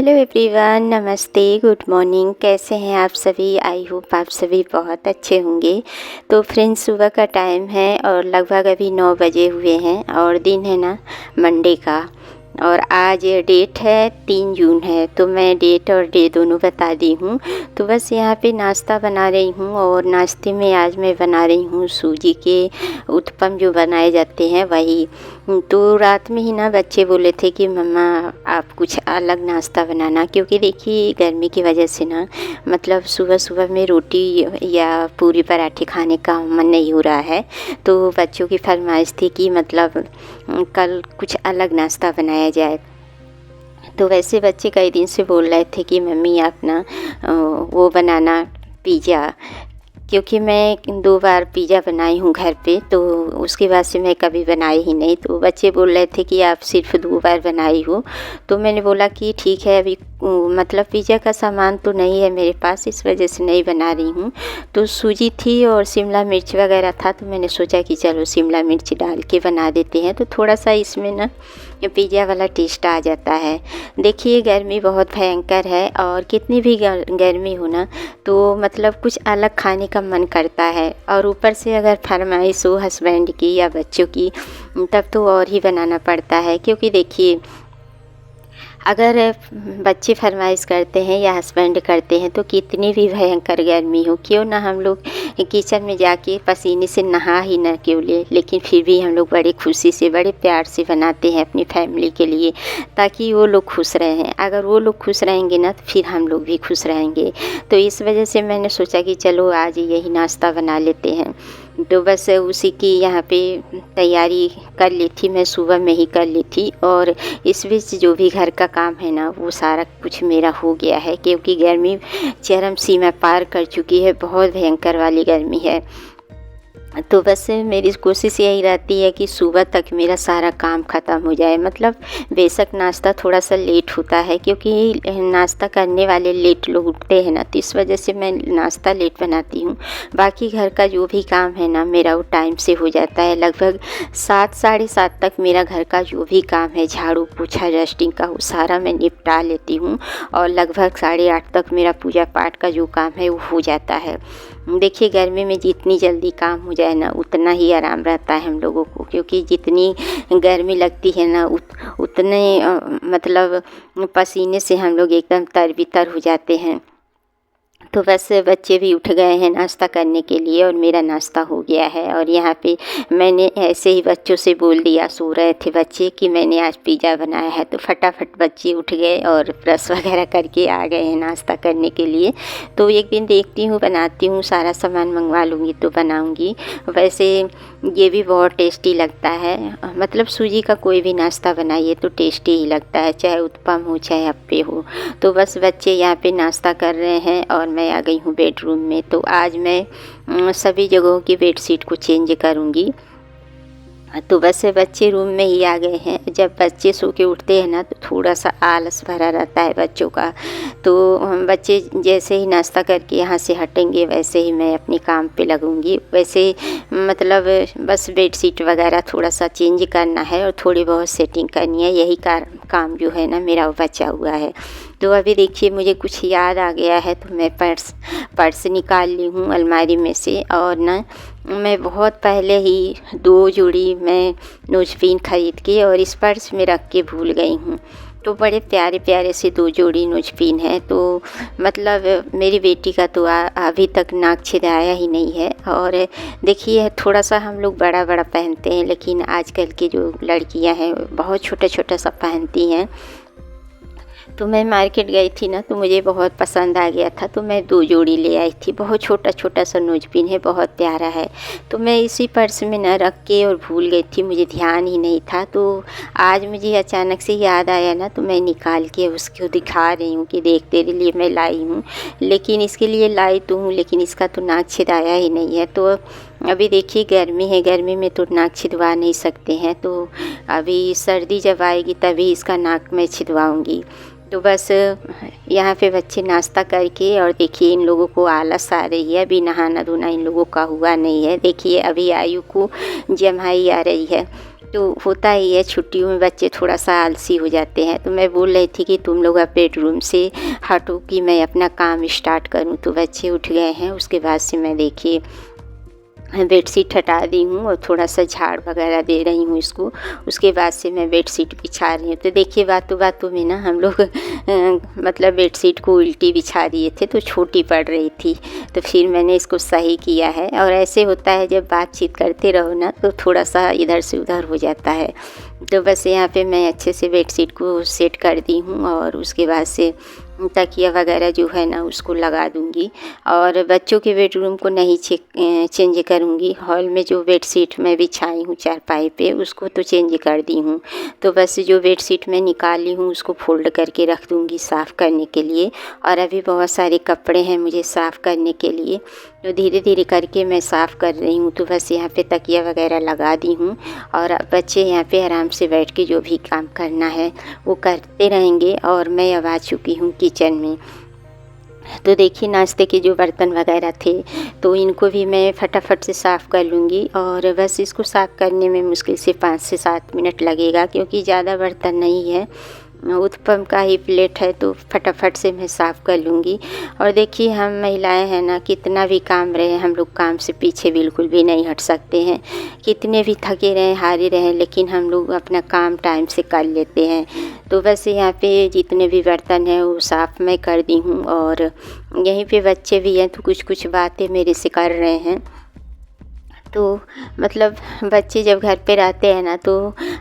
Hello everyone, नमस्ते, good morning. कैसे हैं आप सभी? आई होप आप सभी बहुत अच्छे होंगे। तो फ्रेंड्स, सुबह का टाइम है और लगभग अभी 9 बजे हुए हैं और दिन है ना मंडे का। और आज डेट है 3 जून है, तो मैं डेट और डे दोनों बता दी हूँ। तो बस यहाँ पे नाश्ता बना रही हूँ और नाश्ते में आज मैं बना रही हूँ सूजी के उत्पम जो बनाए जाते हैं वही। तो रात में ही ना बच्चे बोले थे कि मम्मा आप कुछ अलग नाश्ता बनाना, क्योंकि देखिए गर्मी की वजह से ना मतलब सुबह सुबह में रोटी या पूरी पराठे खाने का मन नहीं हो रहा है। तो बच्चों की फरमाइश थी कि मतलब कल कुछ अलग नाश्ता बनाया जाए। तो वैसे बच्चे कई दिन से बोल रहे थे कि मम्मी आप ना वो बनाना पिज़्ज़ा, क्योंकि मैं 2 बार पिज़्ज़ा बनाई हूँ घर पे, तो उसके बाद से मैं कभी बनाई ही नहीं। तो बच्चे बोल रहे थे कि आप सिर्फ 2 बार बनाई हो। तो मैंने बोला कि ठीक है, अभी मतलब पिज़्ज़ा का सामान तो नहीं है मेरे पास, इस वजह से नहीं बना रही हूँ। तो सूजी थी और शिमला मिर्च वगैरह था, तो मैंने सोचा कि चलो शिमला मिर्च डाल के बना देते हैं, तो थोड़ा सा इसमें ना पिज़्ज़ा वाला टेस्ट आ जाता है। देखिए गर्मी बहुत भयंकर है और कितनी भी गर्मी हो ना, तो मतलब कुछ अलग खाने का मन करता है। और ऊपर से अगर फरमाइश हो हस्बैंड की या बच्चों की, तब तो और ही बनाना पड़ता है। क्योंकि देखिए अगर बच्चे फरमाइश करते हैं या हस्बैंड करते हैं, तो कितनी भी भयंकर गर्मी हो, क्यों ना हम लोग किचन में जाके पसीने से नहा ही ना क्यों ले, लेकिन फिर भी हम लोग बड़े खुशी से बड़े प्यार से बनाते हैं अपनी फैमिली के लिए, ताकि वो लोग खुश रहें। अगर वो लोग खुश रहेंगे ना, तो फिर हम लोग भी खुश रहेंगे। तो इस वजह से मैंने सोचा कि चलो आज यही नाश्ता बना लेते हैं। तो बस उसी की यहाँ पे तैयारी कर ली थी, मैं सुबह में ही कर ली थी। और इस बीच जो भी घर का काम है ना, वो सारा कुछ मेरा हो गया है, क्योंकि गर्मी चरम सीमा पार कर चुकी है, बहुत भयंकर वाली गर्मी है। तो बस मेरी कोशिश यही रहती है कि सुबह तक मेरा सारा काम ख़त्म हो जाए। मतलब बेशक नाश्ता थोड़ा सा लेट होता है, क्योंकि नाश्ता करने वाले लेट लोग उठते हैं ना, तो इस वजह से मैं नाश्ता लेट बनाती हूँ। बाकी घर का जो भी काम है ना मेरा, वो टाइम से हो जाता है। लगभग 7 साढ़े 7 तक मेरा घर का जो भी काम है, झाड़ू पोछा डस्टिंग का, वो सारा मैं निपटा लेती हूँ। और लगभग 8:30 तक मेरा पूजा पाठ का जो काम है वो हो जाता है। देखिए गर्मी में जितनी जल्दी काम हो जाए ना, उतना ही आराम रहता है हम लोगों को, क्योंकि जितनी गर्मी लगती है ना उतने मतलब पसीने से हम लोग एकदम तर-बितर हो जाते हैं। तो बस बच्चे भी उठ गए हैं नाश्ता करने के लिए और मेरा नाश्ता हो गया है। और यहाँ पे मैंने ऐसे ही बच्चों से बोल दिया, सो रहे थे बच्चे, कि मैंने आज पिज़्ज़ा बनाया है। तो फटाफट बच्चे उठ गए और ब्रश वगैरह करके आ गए हैं नाश्ता करने के लिए। तो एक दिन देखती हूँ, बनाती हूँ, सारा सामान मंगवा लूँगी तो बनाऊँगी। वैसे ये भी बहुत टेस्टी लगता है। मतलब सूजी का कोई भी नाश्ता बनाइए तो टेस्टी ही लगता है, चाहे उत्पम हो चाहे अप्पे हो। तो बस बच्चे यहाँ पे नाश्ता कर रहे हैं और मैं आ गई हूँ बेडरूम में। तो आज मैं सभी जगहों की बेडशीट को चेंज करूँगी। तो बस बच्चे रूम में ही आ गए हैं। जब बच्चे सो के उठते हैं ना, तो थोड़ा सा आलस भरा रहता है बच्चों का। तो बच्चे जैसे ही नाश्ता करके यहाँ से हटेंगे, वैसे ही मैं अपने काम पे लगूँगी। वैसे मतलब बस बेडशीट वगैरह थोड़ा सा चेंज करना है और थोड़ी बहुत सेटिंग करनी है, यही काम जो है ना मेरा बचा हुआ है। तो अभी देखिए मुझे कुछ याद आ गया है, तो मैं पर्स निकाल ली हूँ अलमारी में से। और ना मैं बहुत पहले ही 2 जोड़ी मैं नोज़पिन ख़रीद के और इस पर्स में रख के भूल गई हूँ। तो बड़े प्यारे प्यारे से 2 जोड़ी नोज़पिन हैं। तो मतलब मेरी बेटी का तो अभी तक नाक छिदाया ही नहीं है। और देखिए थोड़ा सा हम लोग बड़ा बड़ा पहनते हैं, लेकिन आजकल की जो लड़कियां हैं बहुत छोटा छोटा सा पहनती हैं। तो मैं मार्केट गई थी ना, तो मुझे बहुत पसंद आ गया था, तो मैं 2 जोड़ी ले आई थी। बहुत छोटा छोटा सा नोज़पिन है, बहुत प्यारा है। तो मैं इसी पर्स में ना रख के और भूल गई थी, मुझे ध्यान ही नहीं था। तो आज मुझे अचानक से याद आया ना, तो मैं निकाल के उसको दिखा रही हूँ कि देख तेरे लिए मैं लाई हूँ। लेकिन इसके लिए लाई तो हूँ, लेकिन इसका तो नाक छिदाया ही नहीं है। तो अभी देखिए गर्मी है, गर्मी में तो नाक छिदवा नहीं सकते हैं। तो अभी सर्दी जब आएगी तभी इसका नाक मैं छिदवाऊँगी। तो बस यहाँ पे बच्चे नाश्ता करके, और देखिए इन लोगों को आलस आ रही है, अभी नहाना धोना इन लोगों का हुआ नहीं है। देखिए अभी आयु को जम्हाई आ रही है। तो होता ही है, छुट्टियों में बच्चे थोड़ा-सा आलसी हो जाते हैं। तो मैं बोल रही थी कि तुम लोग अब बेडरूम से हटो कि मैं अपना काम स्टार्ट करूँ। तो बच्चे उठ गए हैं, उसके बाद से मैं देखिए बेडशीट हटा दी हूँ और थोड़ा-सा झाड़ वगैरह दे रही हूँ इसको। उसके बाद से मैं बेडशीट बिछा रही हूँ। तो देखिए बातों-बातों में ना हम लोग मतलब बेडशीट को उल्टी बिछा दिए थे तो छोटी पड़ रही थी। तो फिर मैंने इसको सही किया है। और ऐसे होता है जब बातचीत करते रहो ना तो थोड़ा-सा इधर से उधर हो जाता है। तो बस यहाँ पे मैं अच्छे से बेडशीट को सेट कर दी हूँ और उसके बाद से तकिया वगैरह जो है ना उसको लगा दूँगी। और बच्चों के बेडरूम को नहीं चेंज करूँगी। हॉल में जो बेडशीट मैं बिछाई हूँ चारपाई पे उसको तो चेंज कर दी हूँ। तो बस जो बेडशीट मैं निकाली हूँ उसको फ़ोल्ड करके रख दूँगी साफ़ करने के लिए। और अभी बहुत सारे कपड़े हैं मुझे साफ़ करने के लिए, तो धीरे-धीरे करके मैं साफ़ कर रही हूँ। तो बस यहाँ पे तकिया वगैरह लगा दी हूँ और अब बच्चे यहाँ पे आराम से बैठ के जो भी काम करना है वो करते रहेंगे। और मैं अब आ चुकी हूँ किचन में। तो देखिए नाश्ते के जो बर्तन वगैरह थे तो इनको भी मैं फटाफट से साफ़ कर लूँगी। और बस इसको साफ़ करने में मुश्किल से 5 से 7 मिनट लगेगा, क्योंकि ज़्यादा बर्तन नहीं है। उत्पम का ही प्लेट है तो फटाफट से मैं साफ़ कर लूँगी। और देखिए हम महिलाएं हैं ना, कितना भी काम रहे हम लोग काम से पीछे बिल्कुल भी नहीं हट सकते हैं। कितने भी थके रहें हारे रहें लेकिन हम लोग अपना काम टाइम से कर लेते हैं। तो बस यहाँ पे जितने भी बर्तन हैं वो साफ़ मैं कर दी हूँ। और यहीं पे बच्चे भी हैं तो कुछ बातें मेरे से कर रहे हैं। तो मतलब बच्चे जब घर पे रहते हैं ना तो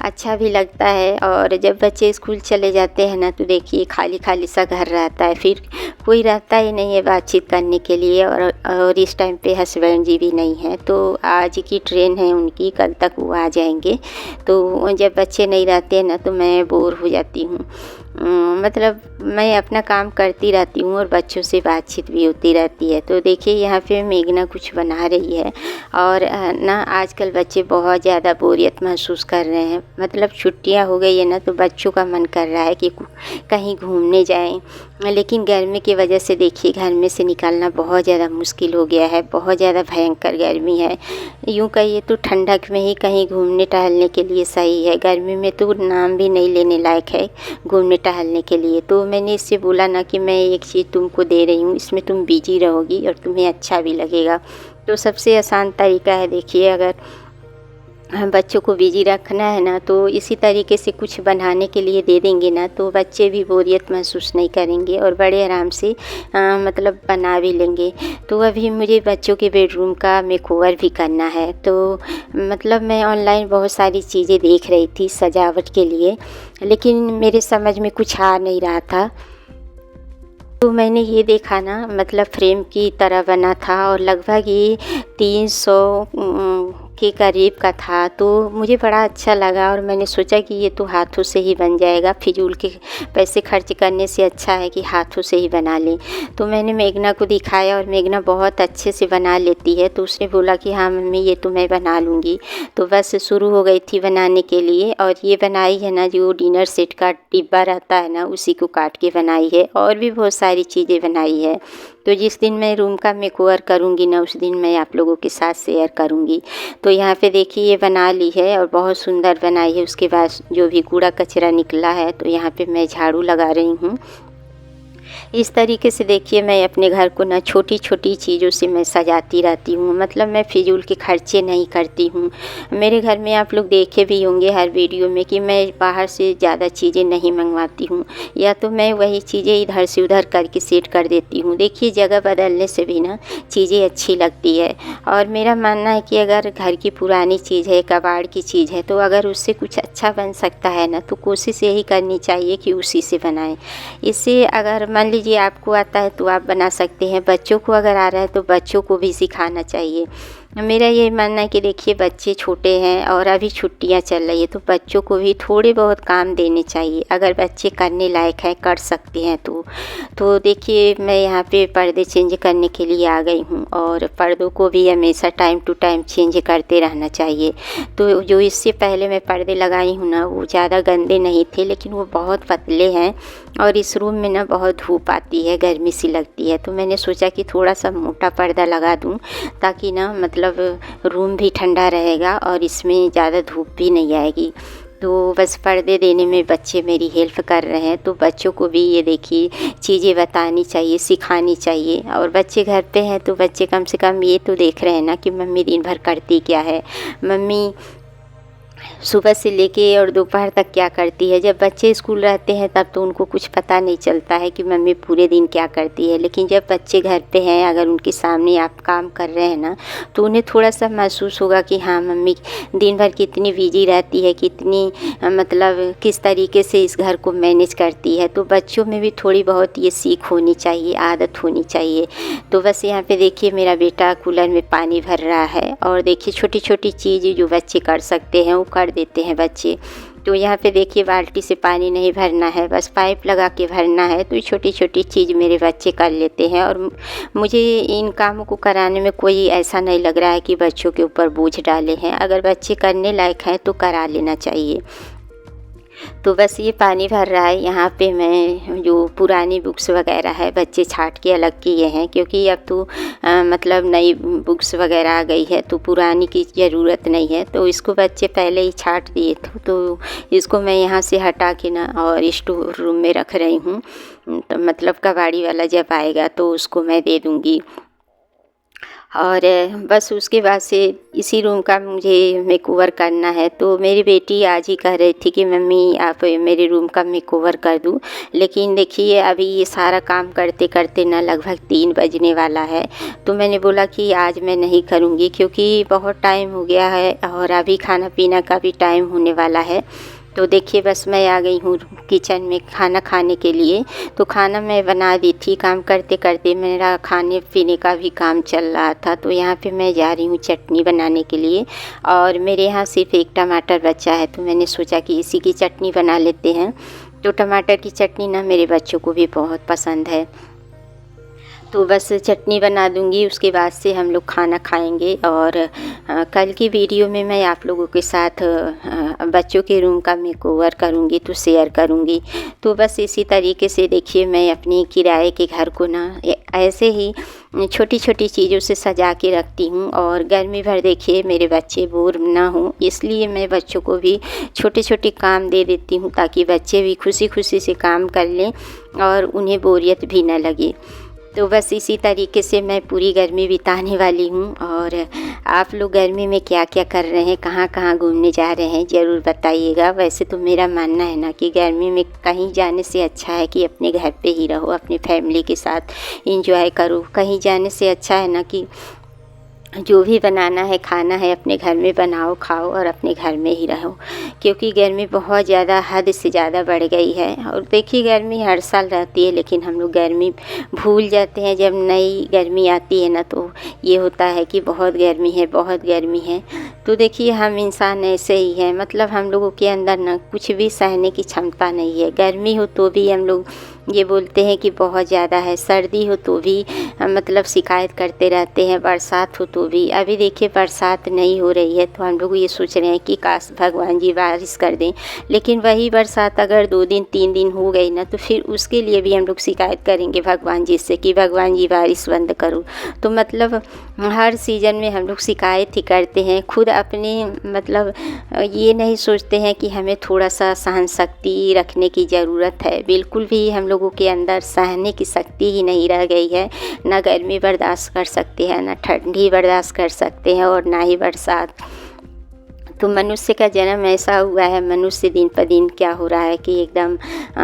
अच्छा भी लगता है। और जब बच्चे स्कूल चले जाते हैं ना तो देखिए खाली सा घर रहता है, फिर कोई रहता ही नहीं है बातचीत करने के लिए। और इस टाइम पे हस्बैंड जी भी नहीं हैं, तो आज की ट्रेन है उनकी, कल तक वो आ जाएंगे। तो जब बच्चे नहीं रहते हैं ना तो मैं बोर हो जाती हूँ। मतलब मैं अपना काम करती रहती हूँ और बच्चों से बातचीत भी होती रहती है। तो देखिए यहाँ पे मेघना कुछ बना रही है। और ना आजकल बच्चे बहुत ज़्यादा बोरियत महसूस कर रहे हैं। मतलब छुट्टियाँ हो गई है ना तो बच्चों का मन कर रहा है कि कहीं घूमने जाएं। लेकिन गर्मी की वजह से देखिए घर में से निकलना बहुत ज़्यादा मुश्किल हो गया है। बहुत ज़्यादा भयंकर गर्मी है। यूँ कहिए तो ठंडक में ही कहीं घूमने टहलने के लिए सही है। गर्मी में तो नाम भी नहीं लेने लायक है घूमने टहलने के लिए। तो मैंने इससे बोला ना कि मैं एक चीज़ तुमको दे रही हूँ, इसमें तुम बिजी रहोगी और तुम्हें अच्छा भी लगेगा। तो सबसे आसान तरीका है, देखिए अगर बच्चों को बिजी रखना है ना तो इसी तरीके से कुछ बनाने के लिए दे देंगे ना तो बच्चे भी बोरियत महसूस नहीं करेंगे और बड़े आराम से मतलब बना भी लेंगे। तो अभी मुझे बच्चों के बेडरूम का मेकओवर भी करना है। तो मतलब मैं ऑनलाइन बहुत सारी चीज़ें देख रही थी सजावट के लिए, लेकिन मेरे समझ में कुछ आ नहीं रहा था। तो मैंने ये देखा ना, मतलब फ्रेम की तरह बना था और लगभग ये 300 के करीब का था। तो मुझे बड़ा अच्छा लगा और मैंने सोचा कि ये तो हाथों से ही बन जाएगा, फिजूल के पैसे खर्च करने से अच्छा है कि हाथों से ही बना लें। तो मैंने मेघना को दिखाया और मेघना बहुत अच्छे से बना लेती है। तो उसने बोला कि हाँ मम्मी ये तो मैं बना लूँगी। तो बस शुरू हो गई थी बनाने के लिए। और ये बनाई है ना जो डिनर सेट का डिब्बा रहता है ना उसी को काट के बनाई है। और भी बहुत सारी चीज़ें बनाई है। तो जिस दिन मैं रूम का मेकओवर करूँगी ना उस दिन मैं आप लोगों के साथ शेयर करूँगी। तो यहाँ पे देखिए ये बना ली है और बहुत सुंदर बनाई है। उसके बाद जो भी कूड़ा कचरा निकला है तो यहाँ पे मैं झाड़ू लगा रही हूँ। इस तरीके से देखिए मैं अपने घर को ना छोटी छोटी चीज़ों से मैं सजाती रहती हूँ। मतलब मैं फिजूल के खर्चे नहीं करती हूँ। मेरे घर में आप लोग देखे भी होंगे हर वीडियो में कि मैं बाहर से ज़्यादा चीज़ें नहीं मंगवाती हूँ, या तो मैं वही चीज़ें इधर से उधर करके सेट कर देती हूँ। देखिए जगह बदलने से भी ना चीज़ें अच्छी लगती है। और मेरा मानना है कि अगर घर की पुरानी चीज़ है, कबाड़ की चीज़ है, तो अगर उससे कुछ अच्छा बन सकता है ना तो कोशिश यही करनी चाहिए कि उसी से बनाएं। इससे अगर मान लीजिए आपको आता है तो आप बना सकते हैं, बच्चों को अगर आ रहा है तो बच्चों को भी सिखाना चाहिए। मेरा ये मानना है कि देखिए बच्चे छोटे हैं और अभी छुट्टियां चल रही है तो बच्चों को भी थोड़े बहुत काम देने चाहिए। अगर बच्चे करने लायक हैं, कर सकते हैं तो देखिए मैं यहाँ पे पर्दे चेंज करने के लिए आ गई हूँ। और पर्दों को भी हमेशा टाइम टू टाइम चेंज करते रहना चाहिए। तो जो इससे पहले मैं पर्दे लगाई हूँ ना वो ज़्यादा गंदे नहीं थे, लेकिन वो बहुत पतले हैं और इस रूम में ना बहुत धूप आती है, गर्मी सी लगती है। तो मैंने सोचा कि थोड़ा सा मोटा पर्दा लगा दूँ ताकि ना मतलब रूम भी ठंडा रहेगा और इसमें ज़्यादा धूप भी नहीं आएगी। तो बस पर्दे देने में बच्चे मेरी हेल्प कर रहे हैं। तो बच्चों को भी ये देखिए चीज़ें बतानी चाहिए, सिखानी चाहिए। और बच्चे घर पे हैं तो बच्चे कम से कम ये तो देख रहे हैं ना कि मम्मी दिन भर करती क्या है, मम्मी सुबह से लेके और दोपहर तक क्या करती है। जब बच्चे स्कूल रहते हैं तब तो उनको कुछ पता नहीं चलता है कि मम्मी पूरे दिन क्या करती है, लेकिन जब बच्चे घर पे हैं, अगर उनके सामने आप काम कर रहे हैं ना, तो उन्हें थोड़ा सा महसूस होगा कि हाँ मम्मी दिन भर कितनी बिजी रहती है, कितनी मतलब किस तरीके से इस घर को मैनेज करती है। तो बच्चों में भी थोड़ी बहुत ये सीख होनी चाहिए, आदत होनी चाहिए। तो बस यहाँ पे देखिए मेरा बेटा कूलर में पानी भर रहा है और देखिए छोटी छोटी चीज़ें जो बच्चे कर सकते हैं वो कर देते हैं बच्चे। तो यहाँ पे देखिए बाल्टी से पानी नहीं भरना है, बस पाइप लगा के भरना है। तो छोटी छोटी चीज़ मेरे बच्चे कर लेते हैं और मुझे इन कामों को कराने में कोई ऐसा नहीं लग रहा है कि बच्चों के ऊपर बोझ डाले हैं। अगर बच्चे करने लायक हैं तो करा लेना चाहिए। तो बस ये पानी भर रहा है। यहाँ पे मैं जो पुरानी बुक्स वगैरह है बच्चे छांट के अलग किए हैं, क्योंकि अब तो मतलब नई बुक्स वगैरह आ गई है तो पुरानी की ज़रूरत नहीं है। तो इसको बच्चे पहले ही छांट दिए थे, तो इसको मैं यहाँ से हटा के ना और स्टोर रूम में रख रही हूँ। तो मतलब कबाड़ी वाला जब आएगा तो उसको मैं दे दूँगी। और बस उसके बाद से इसी रूम का मुझे मेकओवर करना है। तो मेरी बेटी आज ही कह रही थी कि मम्मी आप मेरे रूम का मेकओवर कर दूँ, लेकिन देखिए अभी ये सारा काम करते करते ना लगभग 3 बजने वाला है। तो मैंने बोला कि आज मैं नहीं करूँगी, क्योंकि बहुत टाइम हो गया है और अभी खाना पीना का भी टाइम होने वाला है। तो देखिए बस मैं आ गई हूँ किचन में खाना खाने के लिए। तो खाना मैं बना दी थी, काम करते करते मेरा खाने पीने का भी काम चल रहा था। तो यहाँ पे मैं जा रही हूँ चटनी बनाने के लिए, और मेरे यहाँ सिर्फ एक टमाटर बचा है। तो मैंने सोचा कि इसी की चटनी बना लेते हैं। तो टमाटर की चटनी ना मेरे बच्चों को भी बहुत पसंद है। तो बस चटनी बना दूंगी, उसके बाद से हम लोग खाना खाएंगे। और कल की वीडियो में मैं आप लोगों के साथ बच्चों के रूम का मेकओवर करूंगी तो शेयर करूंगी। तो बस इसी तरीके से देखिए मैं अपने किराए के घर को ना ऐसे ही छोटी छोटी चीज़ों से सजा के रखती हूँ। और गर्मी भर देखिए मेरे बच्चे बोर ना हों, इसलिए मैं बच्चों को भी छोटे छोटे काम दे देती हूँ ताकि बच्चे भी खुशी खुशी से काम कर लें और उन्हें बोरियत भी ना लगे। तो बस इसी तरीके से मैं पूरी गर्मी बिताने वाली हूँ। और आप लोग गर्मी में क्या क्या कर रहे हैं, कहाँ कहाँ घूमने जा रहे हैं, ज़रूर बताइएगा। वैसे तो मेरा मानना है ना कि गर्मी में कहीं जाने से अच्छा है कि अपने घर पे ही रहो, अपनी फैमिली के साथ एंजॉय करो। कहीं जाने से अच्छा है ना कि जो भी बनाना है, खाना है, अपने घर में बनाओ, खाओ और अपने घर में ही रहो। क्योंकि गर्मी बहुत ज़्यादा हद से ज़्यादा बढ़ गई है। और देखिए गर्मी हर साल रहती है, लेकिन हम लोग गर्मी भूल जाते हैं। जब नई गर्मी आती है ना तो ये होता है कि बहुत गर्मी है, बहुत गर्मी है। तो देखिए हम इंसान ऐसे ही हैं, मतलब हम लोगों के अंदर ना कुछ भी सहने की क्षमता नहीं है। गर्मी हो तो भी हम लोग ये बोलते हैं कि बहुत ज़्यादा है, सर्दी हो तो भी मतलब शिकायत करते रहते हैं, बरसात हो तो भी। अभी देखिए बरसात नहीं हो रही है तो हम लोग ये सोच रहे हैं कि काश भगवान जी बारिश कर दें। लेकिन वही बरसात अगर 2 दिन 3 दिन हो गई ना तो फिर उसके लिए भी हम लोग शिकायत करेंगे भगवान जी से कि भगवान जी बारिश बंद करो। तो मतलब हर सीज़न में हम लोग शिकायत ही करते हैं। खुद अपने मतलब ये नहीं सोचते हैं कि हमें थोड़ा सा सहन शक्ति रखने की ज़रूरत है। बिल्कुल भी हम लोगों के अंदर सहने की शक्ति ही नहीं रह गई है। ना गर्मी बर्दाश्त कर सकते हैं, ना ठंडी बर्दाश्त कर सकते हैं और ना ही बरसात। तो मनुष्य का जन्म ऐसा हुआ है, मनुष्य दिन पर दिन क्या हो रहा है कि एकदम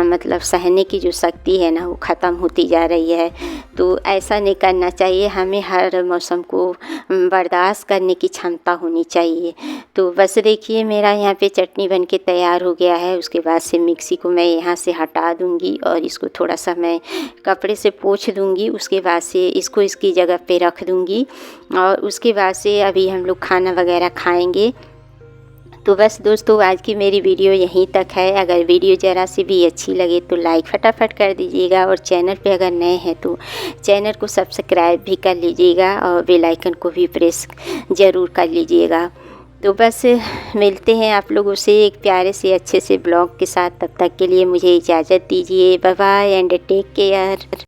मतलब सहने की जो शक्ति है ना वो ख़त्म होती जा रही है। तो ऐसा नहीं करना चाहिए, हमें हर मौसम को बर्दाश्त करने की क्षमता होनी चाहिए। तो बस देखिए मेरा यहाँ पे चटनी बन के तैयार हो गया है। उसके बाद से मिक्सी को मैं यहाँ से हटा दूँगी और इसको थोड़ा सा मैं कपड़े से पोंछ दूँगी। उसके बाद से इसको इसकी जगह पे रख दूँगी और उसके बाद से अभी हम लोग खाना वगैरह खाएँगे। तो बस दोस्तों आज की मेरी वीडियो यहीं तक है। अगर वीडियो ज़रा सी भी अच्छी लगे तो लाइक फटाफट कर दीजिएगा, और चैनल पे अगर नए हैं तो चैनल को सब्सक्राइब भी कर लीजिएगा और बेल आइकन को भी प्रेस ज़रूर कर लीजिएगा। तो बस मिलते हैं आप लोगों से एक प्यारे से अच्छे से ब्लॉग के साथ। तब तक के लिए मुझे इजाज़त दीजिए। Bye bye and take care.